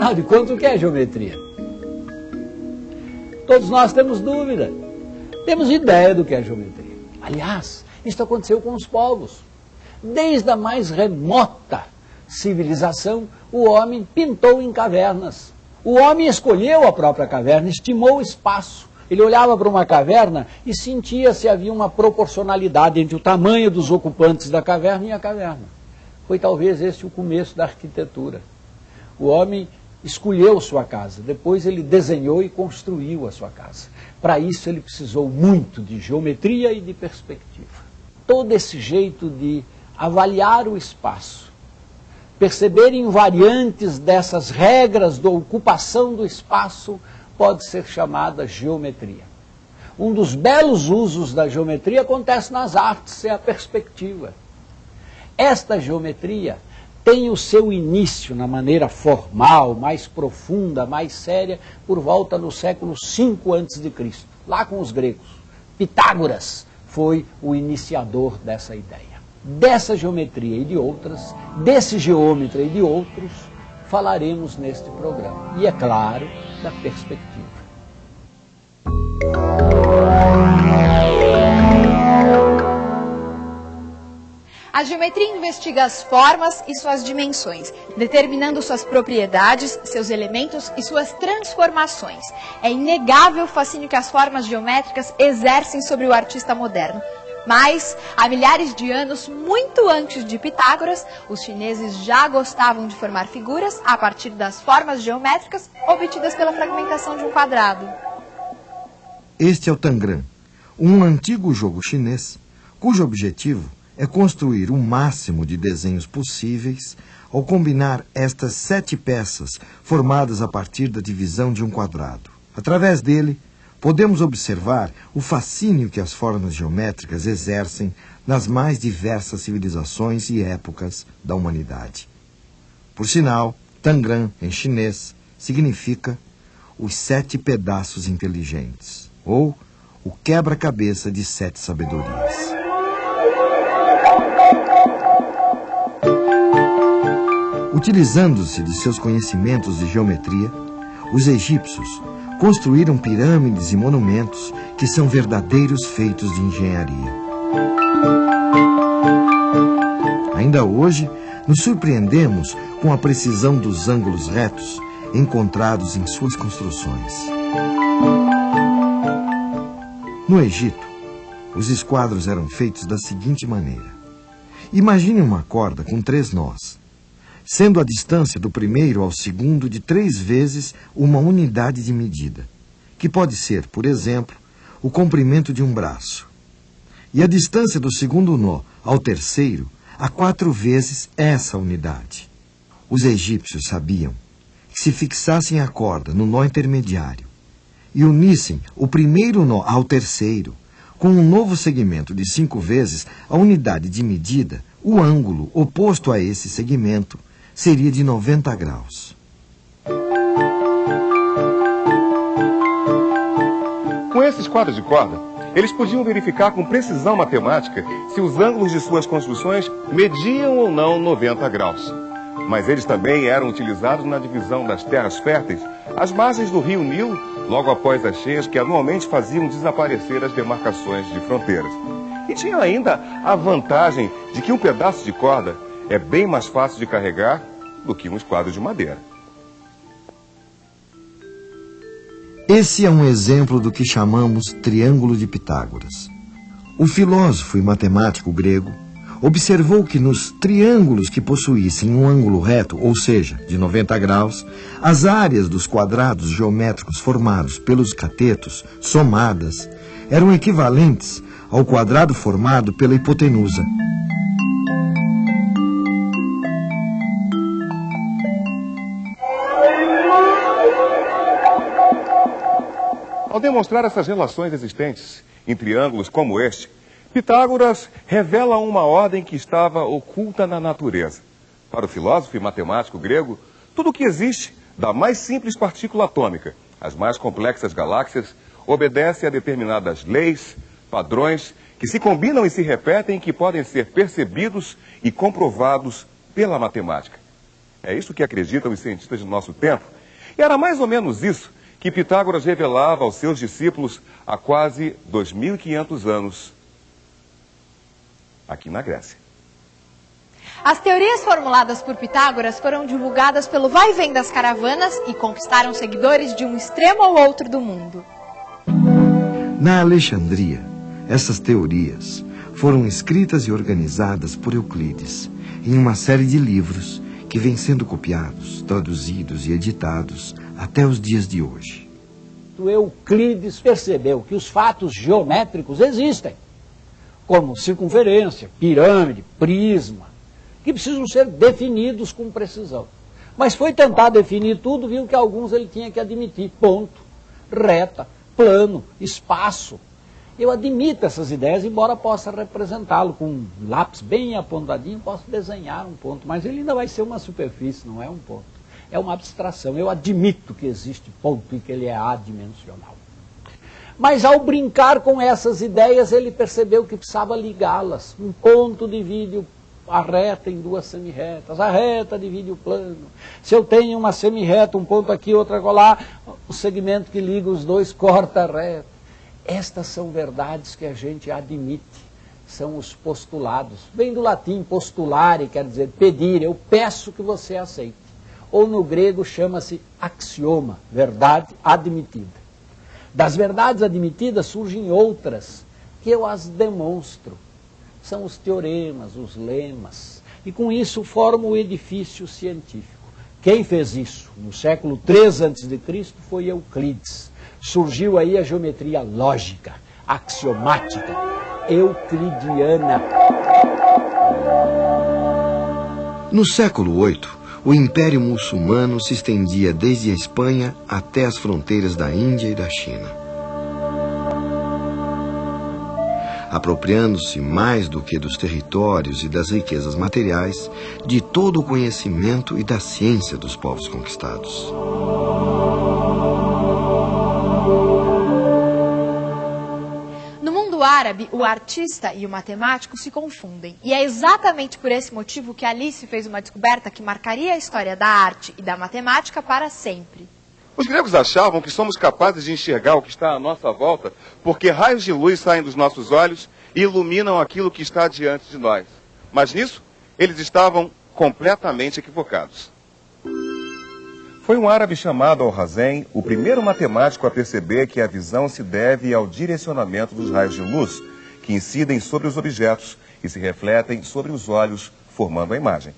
Afinal de contas, o que é geometria? Todos nós temos dúvida. Temos ideia do que é geometria. Aliás, isso aconteceu com os povos. Desde a mais remota civilização, o homem pintou em cavernas. O homem escolheu a própria caverna, estimou o espaço. Ele olhava para uma caverna e sentia se havia uma proporcionalidade entre o tamanho dos ocupantes da caverna e a caverna. Foi talvez esse o começo da arquitetura. O homem escolheu sua casa, depois ele desenhou e construiu a sua casa. Para isso ele precisou muito de geometria e de perspectiva. Todo esse jeito de avaliar o espaço, perceber invariantes dessas regras da ocupação do espaço, pode ser chamada geometria. Um dos belos usos da geometria acontece nas artes, é a perspectiva. Esta geometria tem o seu início na maneira formal, mais profunda, mais séria, por volta no século V a.C., lá com os gregos. Pitágoras foi o iniciador dessa ideia. Dessa geometria e de outras, desse geômetra e de outros, falaremos neste programa. E, é claro, da perspectiva. A geometria investiga as formas e suas dimensões, determinando suas propriedades, seus elementos e suas transformações. É inegável o fascínio que as formas geométricas exercem sobre o artista moderno. Mas, há milhares de anos, muito antes de Pitágoras, os chineses já gostavam de formar figuras a partir das formas geométricas obtidas pela fragmentação de um quadrado. Este é o Tangram, um antigo jogo chinês, cujo objetivo é construir o máximo de desenhos possíveis ao combinar estas 7 peças formadas a partir da divisão de um quadrado. Através dele, podemos observar o fascínio que as formas geométricas exercem nas mais diversas civilizações e épocas da humanidade. Por sinal, Tangram, em chinês, significa os 7 pedaços inteligentes, ou o quebra-cabeça de 7 sabedorias. Utilizando-se de seus conhecimentos de geometria, os egípcios construíram pirâmides e monumentos que são verdadeiros feitos de engenharia. Ainda hoje, nos surpreendemos com a precisão dos ângulos retos encontrados em suas construções. No Egito, os esquadros eram feitos da seguinte maneira. Imagine uma corda com 3 nós, sendo a distância do primeiro ao segundo de 3 vezes uma unidade de medida, que pode ser, por exemplo, o comprimento de um braço. E a distância do segundo nó ao terceiro a 4 vezes essa unidade. Os egípcios sabiam que se fixassem a corda no nó intermediário e unissem o primeiro nó ao terceiro, com um novo segmento de 5 vezes a unidade de medida, o ângulo oposto a esse segmento seria de 90 graus. Com esses quadros de corda, eles podiam verificar com precisão matemática se os ângulos de suas construções mediam ou não 90 graus. Mas eles também eram utilizados na divisão das terras férteis às margens do rio Nilo, logo após as cheias que anualmente faziam desaparecer as demarcações de fronteiras. E tinha ainda a vantagem de que um pedaço de corda é bem mais fácil de carregar do que um esquadro de madeira. Esse é um exemplo do que chamamos Triângulo de Pitágoras. O filósofo e matemático grego observou que nos triângulos que possuíssem um ângulo reto, ou seja, de 90 graus, as áreas dos quadrados geométricos formados pelos catetos, somadas, eram equivalentes ao quadrado formado pela hipotenusa. Ao demonstrar essas relações existentes em triângulos como este, Pitágoras revela uma ordem que estava oculta na natureza. Para o filósofo e matemático grego, tudo o que existe, da mais simples partícula atômica às mais complexas galáxias, obedece a determinadas leis, padrões, que se combinam e se repetem e que podem ser percebidos e comprovados pela matemática. É isso que acreditam os cientistas do nosso tempo E era mais ou menos isso que Pitágoras revelava aos seus discípulos há quase 2.500 anos, aqui na Grécia. As teorias formuladas por Pitágoras foram divulgadas pelo vai e vem das caravanas e conquistaram seguidores de um extremo ao outro do mundo. Na Alexandria, essas teorias foram escritas e organizadas por Euclides em uma série de livros que vêm sendo copiados, traduzidos e editados até os dias de hoje. Euclides percebeu que os fatos geométricos existem, como circunferência, pirâmide, prisma, que precisam ser definidos com precisão. Mas foi tentar definir tudo, viu que alguns ele tinha que admitir: ponto, reta, plano, espaço. Eu admito essas ideias, embora possa representá-lo com um lápis bem apontadinho, posso desenhar um ponto, mas ele ainda vai ser uma superfície, não é um ponto. É uma abstração. Eu admito que existe ponto e que ele é adimensional. Mas ao brincar com essas ideias, ele percebeu que precisava ligá-las. Um ponto divide a reta em duas semirretas, a reta divide o plano. Se eu tenho uma semirreta, um ponto aqui, outro acolá, o segmento que liga os dois corta a reta. Estas são verdades que a gente admite, são os postulados. Vem do latim postulare, quer dizer pedir, eu peço que você aceite. Ou no grego chama-se axioma, verdade admitida. Das verdades admitidas surgem outras, que eu as demonstro. São os teoremas, os lemas, e com isso formam o edifício científico. Quem fez isso no século III a.C. foi Euclides. Surgiu aí a geometria lógica, axiomática, euclidiana. No século VIII, o Império Muçulmano se estendia desde a Espanha até as fronteiras da Índia e da China. Apropriando-se mais do que dos territórios e das riquezas materiais, de todo o conhecimento e da ciência dos povos conquistados. No árabe, o artista e o matemático se confundem. E é exatamente por esse motivo que Alice fez uma descoberta que marcaria a história da arte e da matemática para sempre. Os gregos achavam que somos capazes de enxergar o que está à nossa volta porque raios de luz saem dos nossos olhos e iluminam aquilo que está diante de nós. Mas nisso, eles estavam completamente equivocados. Foi um árabe chamado Alhazen o primeiro matemático a perceber que a visão se deve ao direcionamento dos raios de luz que incidem sobre os objetos e se refletem sobre os olhos, formando a imagem.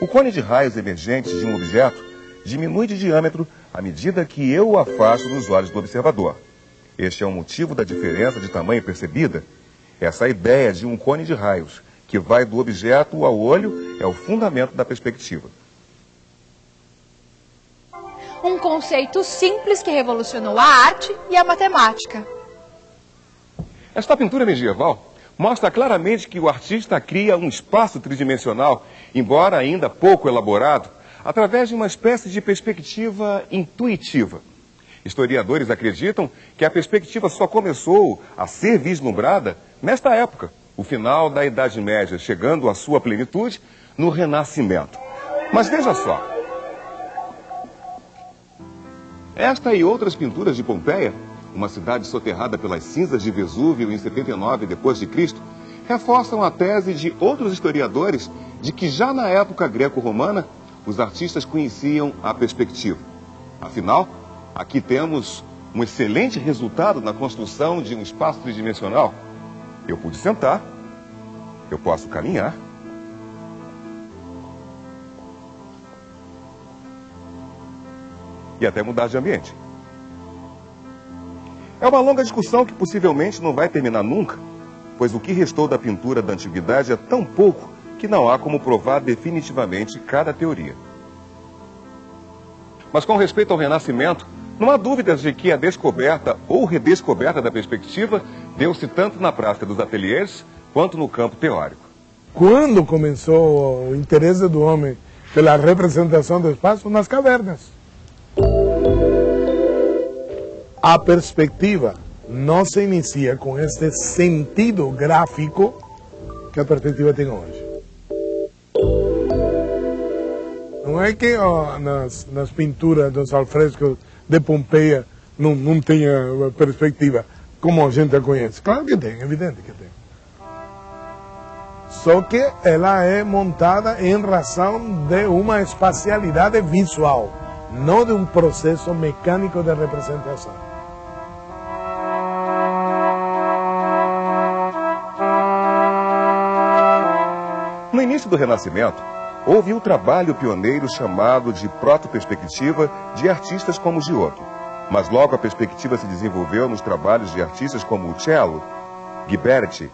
O cone de raios emergentes de um objeto diminui de diâmetro à medida que eu o afasto dos olhos do observador. Este é o motivo da diferença de tamanho percebida. Essa ideia de um cone de raios que vai do objeto ao olho é o fundamento da perspectiva. Um conceito simples que revolucionou a arte e a matemática. Esta pintura medieval mostra claramente que o artista cria um espaço tridimensional, embora ainda pouco elaborado, através de uma espécie de perspectiva intuitiva. Historiadores acreditam que a perspectiva só começou a ser vislumbrada nesta época, o final da Idade Média, chegando à sua plenitude no Renascimento. Mas veja só. Esta e outras pinturas de Pompeia, uma cidade soterrada pelas cinzas de Vesúvio em 79 d.C., reforçam a tese de outros historiadores de que já na época greco-romana os artistas conheciam a perspectiva. Afinal, aqui temos um excelente resultado na construção de um espaço tridimensional. Eu pude sentar, eu posso caminhar. E até mudar de ambiente. É uma longa discussão que possivelmente não vai terminar nunca, pois o que restou da pintura da antiguidade é tão pouco que não há como provar definitivamente cada teoria. Mas com respeito ao Renascimento, não há dúvidas de que a descoberta ou redescoberta da perspectiva deu-se tanto na prática dos ateliês quanto no campo teórico. Quando começou o interesse do homem pela representação do espaço? Nas cavernas. A perspectiva não se inicia com este sentido gráfico que a perspectiva tem hoje. Não é que nas pinturas dos alfrescos de Pompeia não tenha perspectiva, como a gente a conhece. Claro que tem, evidente que tem. Só que ela é montada em razão de uma espacialidade visual, não de um processo mecânico de representação. No início do Renascimento, houve um trabalho pioneiro chamado de proto-perspectiva de artistas como Giotto. Mas logo a perspectiva se desenvolveu nos trabalhos de artistas como Uccello, Ghiberti,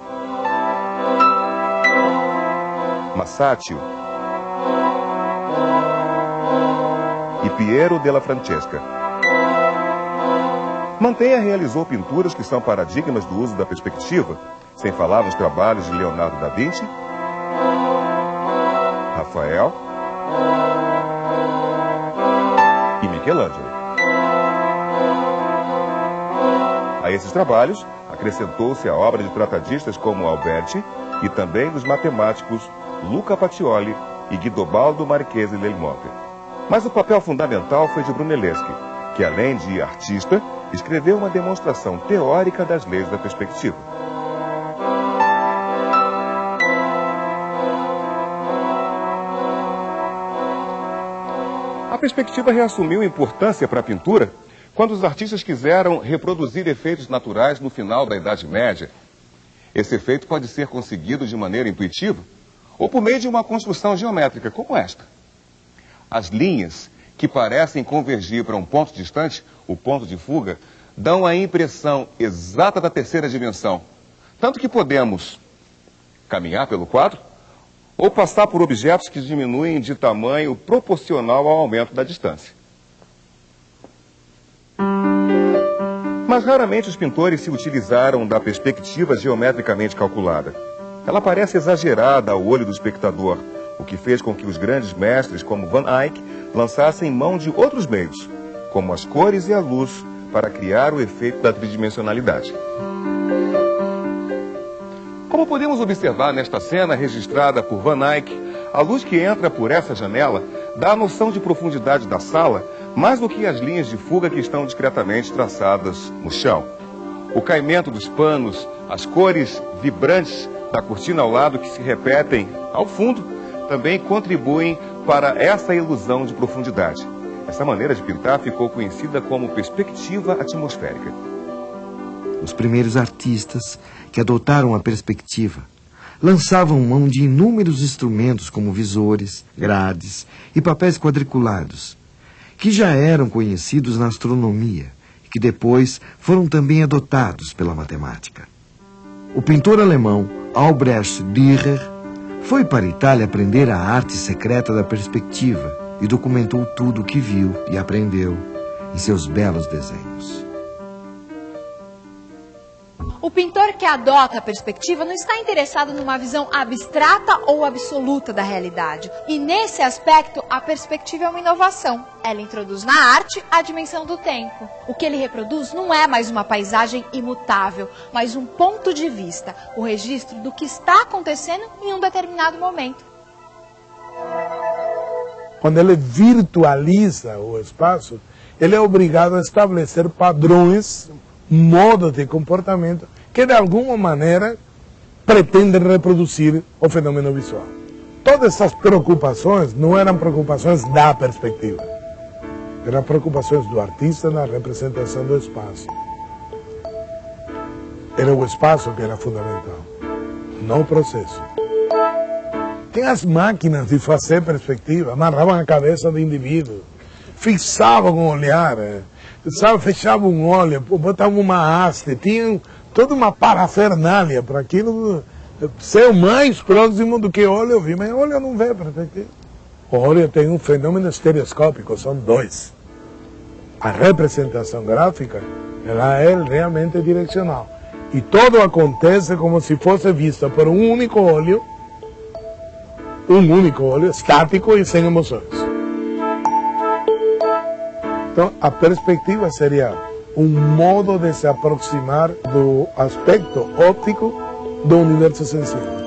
Masaccio e Piero della Francesca. Mantegna realizou pinturas que são paradigmas do uso da perspectiva, sem falar nos trabalhos de Leonardo da Vinci, Rafael e Michelangelo. A esses trabalhos acrescentou-se a obra de tratadistas como Alberti e também dos matemáticos Luca Pacioli e Guidobaldo Marchese del Monte. Mas o papel fundamental foi de Brunelleschi, que além de artista, escreveu uma demonstração teórica das leis da perspectiva. A perspectiva reassumiu importância para a pintura quando os artistas quiseram reproduzir efeitos naturais no final da Idade Média. Esse efeito pode ser conseguido de maneira intuitiva ou por meio de uma construção geométrica como esta. As linhas que parecem convergir para um ponto distante, o ponto de fuga, dão a impressão exata da terceira dimensão. Tanto que podemos caminhar pelo quadro ou passar por objetos que diminuem de tamanho proporcional ao aumento da distância. Mas raramente os pintores se utilizaram da perspectiva geometricamente calculada. Ela parece exagerada ao olho do espectador, o que fez com que os grandes mestres como Van Eyck lançassem mão de outros meios, como as cores e a luz, para criar o efeito da tridimensionalidade. Como podemos observar nesta cena registrada por Van Eyck, a luz que entra por essa janela dá a noção de profundidade da sala mais do que as linhas de fuga que estão discretamente traçadas no chão. O caimento dos panos, as cores vibrantes da cortina ao lado que se repetem ao fundo, também contribuem para essa ilusão de profundidade. Essa maneira de pintar ficou conhecida como perspectiva atmosférica. Os primeiros artistas que adotaram a perspectiva lançavam mão de inúmeros instrumentos como visores, grades e papéis quadriculados, que já eram conhecidos na astronomia e que depois foram também adotados pela matemática. O pintor alemão Albrecht Dürer foi para a Itália aprender a arte secreta da perspectiva e documentou tudo o que viu e aprendeu em seus belos desenhos. O pintor que adota a perspectiva não está interessado numa visão abstrata ou absoluta da realidade. E nesse aspecto, a perspectiva é uma inovação. Ela introduz na arte a dimensão do tempo. O que ele reproduz não é mais uma paisagem imutável, mas um ponto de vista, o registro do que está acontecendo em um determinado momento. Quando ele virtualiza o espaço, ele é obrigado a estabelecer padrões, modos de comportamento que de alguma maneira pretendem reproduzir o fenômeno visual. Todas essas preocupações não eram preocupações da perspectiva, eram preocupações do artista na representação do espaço. Era o espaço que era fundamental, não o processo. Tem as máquinas de fazer perspectiva, amarravam a cabeça do indivíduo, fixavam o olhar, sabe, fechavam um olho, botavam uma haste, tinham toda uma parafernália para aquilo ser o mais próximo do que olho eu vi, mas olho não vê perspectiva. O olho tem um fenômeno estereoscópico, são dois. A representação gráfica, ela é realmente direcional. E tudo acontece como se fosse visto por um único olho estático e sem emoções. Então, a perspectiva seria um modo de se aproximar do aspecto óptico do universo sensível.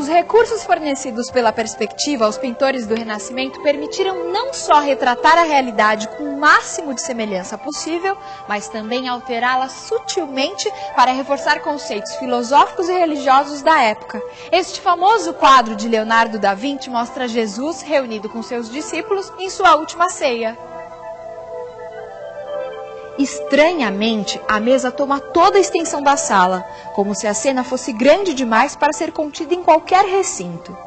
Os recursos fornecidos pela perspectiva aos pintores do Renascimento permitiram não só retratar a realidade com o máximo de semelhança possível, mas também alterá-la sutilmente para reforçar conceitos filosóficos e religiosos da época. Este famoso quadro de Leonardo da Vinci mostra Jesus reunido com seus discípulos em sua última ceia. Estranhamente, a mesa toma toda a extensão da sala, como se a cena fosse grande demais para ser contida em qualquer recinto.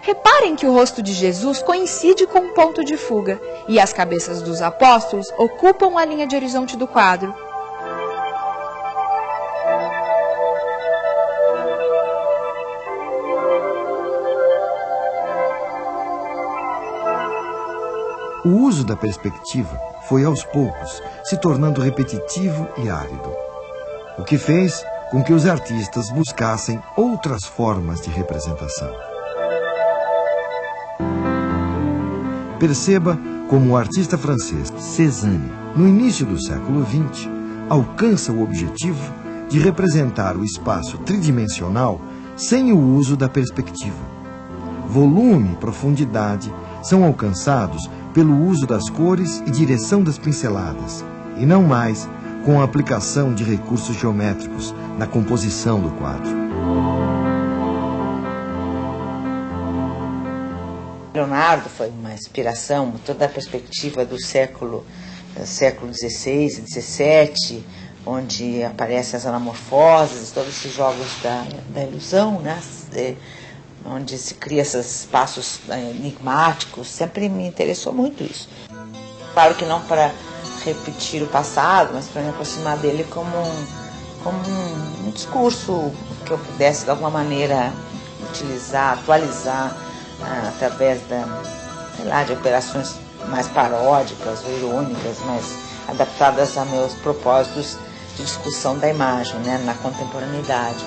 Reparem que o rosto de Jesus coincide com o ponto de fuga, e as cabeças dos apóstolos ocupam a linha de horizonte do quadro. O uso da perspectiva foi aos poucos se tornando repetitivo e árido, o que fez com que os artistas buscassem outras formas de representação. Perceba como o artista francês Cézanne, no início do século XX, alcança o objetivo de representar o espaço tridimensional sem o uso da perspectiva. Volume e profundidade são alcançados pelo uso das cores e direção das pinceladas, e não mais com a aplicação de recursos geométricos na composição do quadro. Leonardo foi uma inspiração, toda a perspectiva do século XVI e XVII, onde aparecem as anamorfoses, todos esses jogos da ilusão, né? Onde se cria esses espaços enigmáticos, sempre me interessou muito isso. Claro que não para repetir o passado, mas para me aproximar dele como um discurso que eu pudesse de alguma maneira utilizar, atualizar através de operações mais paródicas ou irônicas, mas adaptadas a meus propósitos de discussão da imagem, né, na contemporaneidade.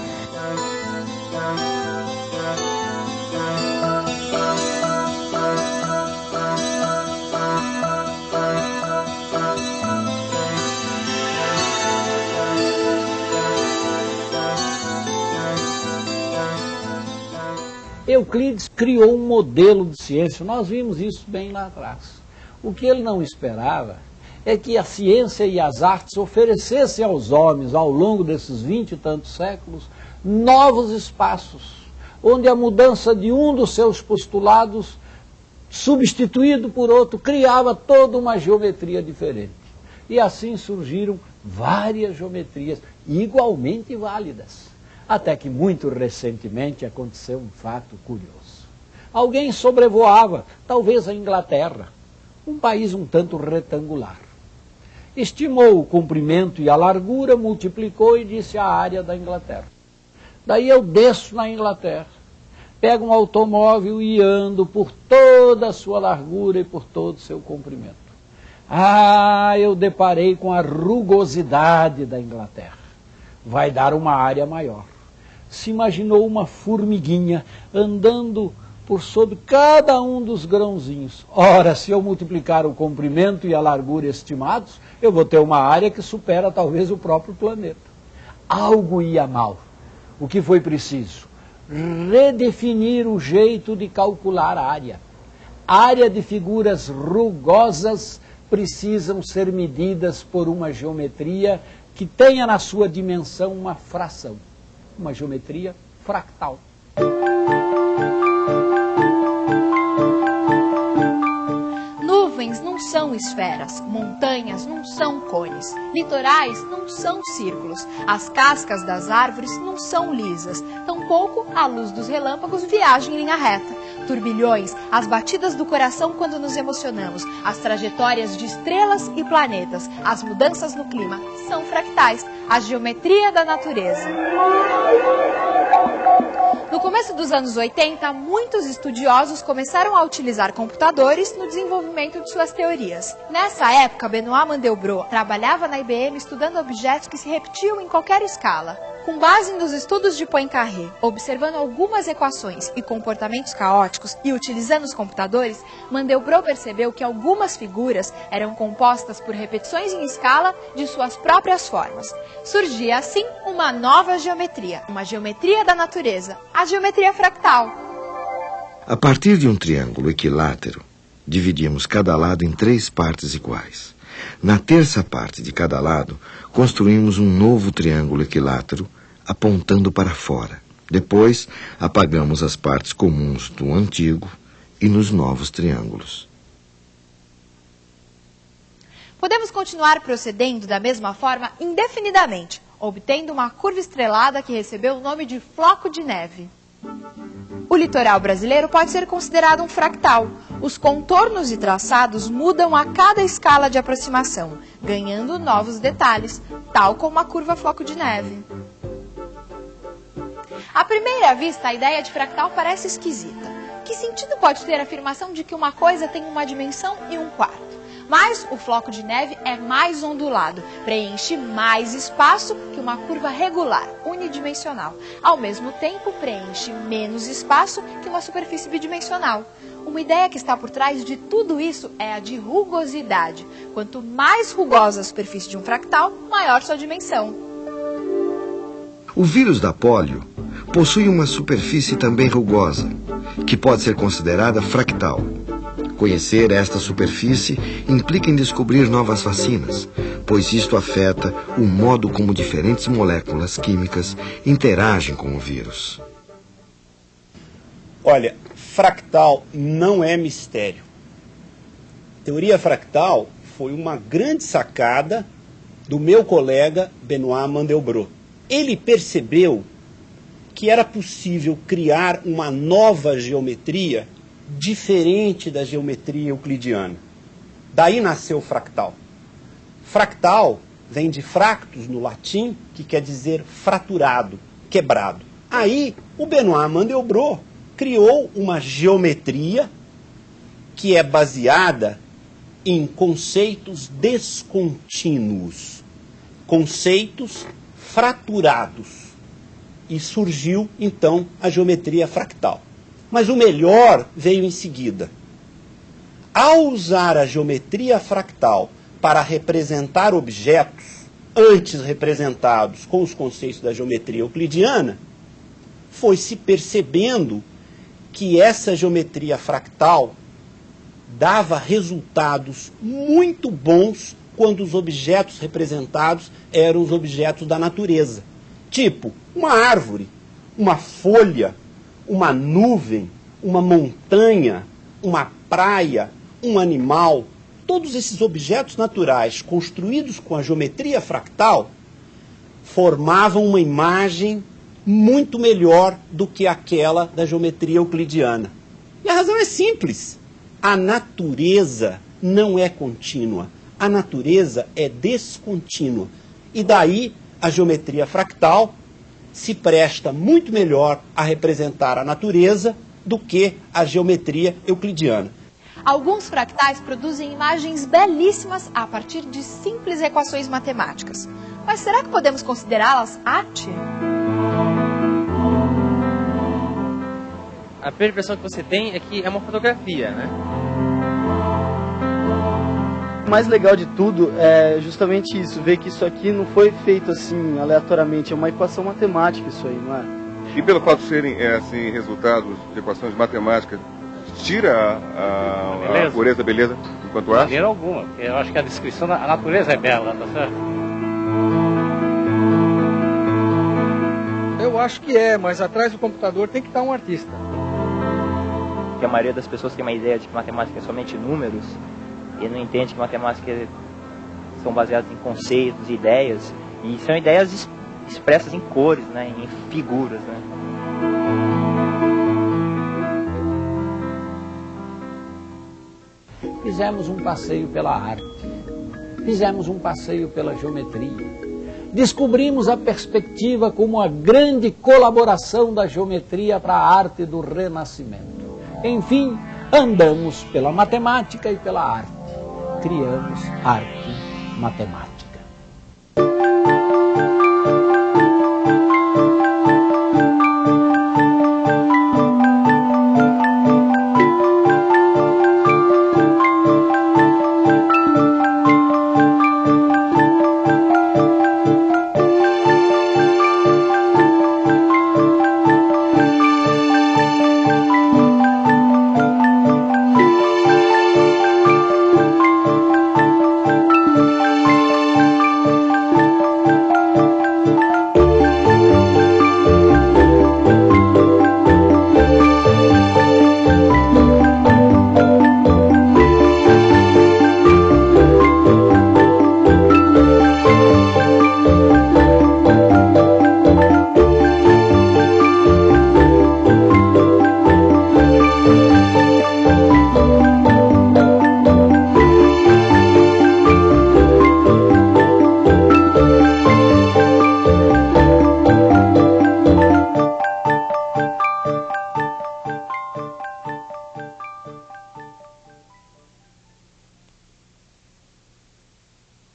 Euclides criou um modelo de ciência, nós vimos isso bem lá atrás. O que ele não esperava é que a ciência e as artes oferecessem aos homens, ao longo desses 20 e tantos séculos, novos espaços, onde a mudança de um dos seus postulados, substituído por outro, criava toda uma geometria diferente. E assim surgiram várias geometrias igualmente válidas. Até que muito recentemente aconteceu um fato curioso. Alguém sobrevoava, talvez a Inglaterra, um país um tanto retangular. Estimou o comprimento e a largura, multiplicou e disse a área da Inglaterra. Daí eu desço na Inglaterra, pego um automóvel e ando por toda a sua largura e por todo o seu comprimento. Eu deparei com a rugosidade da Inglaterra. Vai dar uma área maior. Se imaginou uma formiguinha andando por sobre cada um dos grãozinhos. Ora, se eu multiplicar o comprimento e a largura estimados, eu vou ter uma área que supera talvez o próprio planeta. Algo ia mal. O que foi preciso? Redefinir o jeito de calcular a área. Área de figuras rugosas precisam ser medidas por uma geometria que tenha na sua dimensão uma fração, uma geometria fractal. Nuvens não são esferas, montanhas não são cones, litorais não são círculos, as cascas das árvores não são lisas, tampouco a luz dos relâmpagos viaja em linha reta. Turbilhões, as batidas do coração quando nos emocionamos, as trajetórias de estrelas e planetas, as mudanças no clima são fractais, a geometria da natureza. No começo dos anos 80, muitos estudiosos começaram a utilizar computadores no desenvolvimento de suas teorias. Nessa época, Benoît Mandelbrot trabalhava na IBM estudando objetos que se repetiam em qualquer escala. Com base nos estudos de Poincaré, observando algumas equações e comportamentos caóticos e utilizando os computadores, Mandelbrot percebeu que algumas figuras eram compostas por repetições em escala de suas próprias formas. Surgia assim uma nova geometria, uma geometria da natureza, a geometria fractal. A partir de um triângulo equilátero, dividimos cada lado em 3 partes iguais. Na terça parte de cada lado, construímos um novo triângulo equilátero, apontando para fora. Depois, apagamos as partes comuns do antigo e nos novos triângulos. Podemos continuar procedendo da mesma forma indefinidamente, obtendo uma curva estrelada que recebeu o nome de floco de neve. O litoral brasileiro pode ser considerado um fractal. Os contornos e traçados mudam a cada escala de aproximação, ganhando novos detalhes, tal como a curva floco de neve. À primeira vista, a ideia de fractal parece esquisita. Que sentido pode ter a afirmação de que uma coisa tem uma dimensão e um quarto? Mas o floco de neve é mais ondulado, preenche mais espaço que uma curva regular, unidimensional. Ao mesmo tempo, preenche menos espaço que uma superfície bidimensional. Uma ideia que está por trás de tudo isso é a de rugosidade. Quanto mais rugosa a superfície de um fractal, maior sua dimensão. O vírus da polio possui uma superfície também rugosa, que pode ser considerada fractal. Conhecer esta superfície implica em descobrir novas vacinas, pois isto afeta o modo como diferentes moléculas químicas interagem com o vírus. Olha, fractal não é mistério. Teoria fractal foi uma grande sacada do meu colega Benoit Mandelbrot. Ele percebeu que era possível criar uma nova geometria diferente da geometria euclidiana. Daí nasceu o fractal. Fractal vem de fractus no latim, que quer dizer fraturado, quebrado. Aí o Benoit Mandelbrot criou uma geometria que é baseada em conceitos descontínuos, conceitos fraturados. E surgiu, então, a geometria fractal. Mas o melhor veio em seguida. Ao usar a geometria fractal para representar objetos antes representados com os conceitos da geometria euclidiana, foi-se percebendo que essa geometria fractal dava resultados muito bons quando os objetos representados eram os objetos da natureza. Tipo, uma árvore, uma folha, uma nuvem, uma montanha, uma praia, um animal. Todos esses objetos naturais construídos com a geometria fractal formavam uma imagem muito melhor do que aquela da geometria euclidiana. E a razão é simples. A natureza não é contínua. A natureza é descontínua. E daí a geometria fractal se presta muito melhor a representar a natureza do que a geometria euclidiana. Alguns fractais produzem imagens belíssimas a partir de simples equações matemáticas. Mas será que podemos considerá-las arte? A primeira impressão que você tem é que é uma fotografia, né? O mais legal de tudo é justamente isso, ver que isso aqui não foi feito assim aleatoriamente, é uma equação matemática isso aí, não é? E pelo fato de serem assim, resultados de equações matemáticas, tira a pureza, a beleza enquanto arte? De maneira alguma, porque eu acho que a descrição da natureza é bela, tá certo? Eu acho que é, mas atrás do computador tem que estar um artista. Porque a maioria das pessoas tem uma ideia de que matemática é somente números, e não entende que matemática são baseadas em conceitos, ideias, e são ideias expressas em cores, né, em figuras, né. Fizemos um passeio pela arte, fizemos um passeio pela geometria, descobrimos a perspectiva como a grande colaboração da geometria para a arte do Renascimento. Enfim, andamos pela matemática e pela arte. Criamos arte matemática.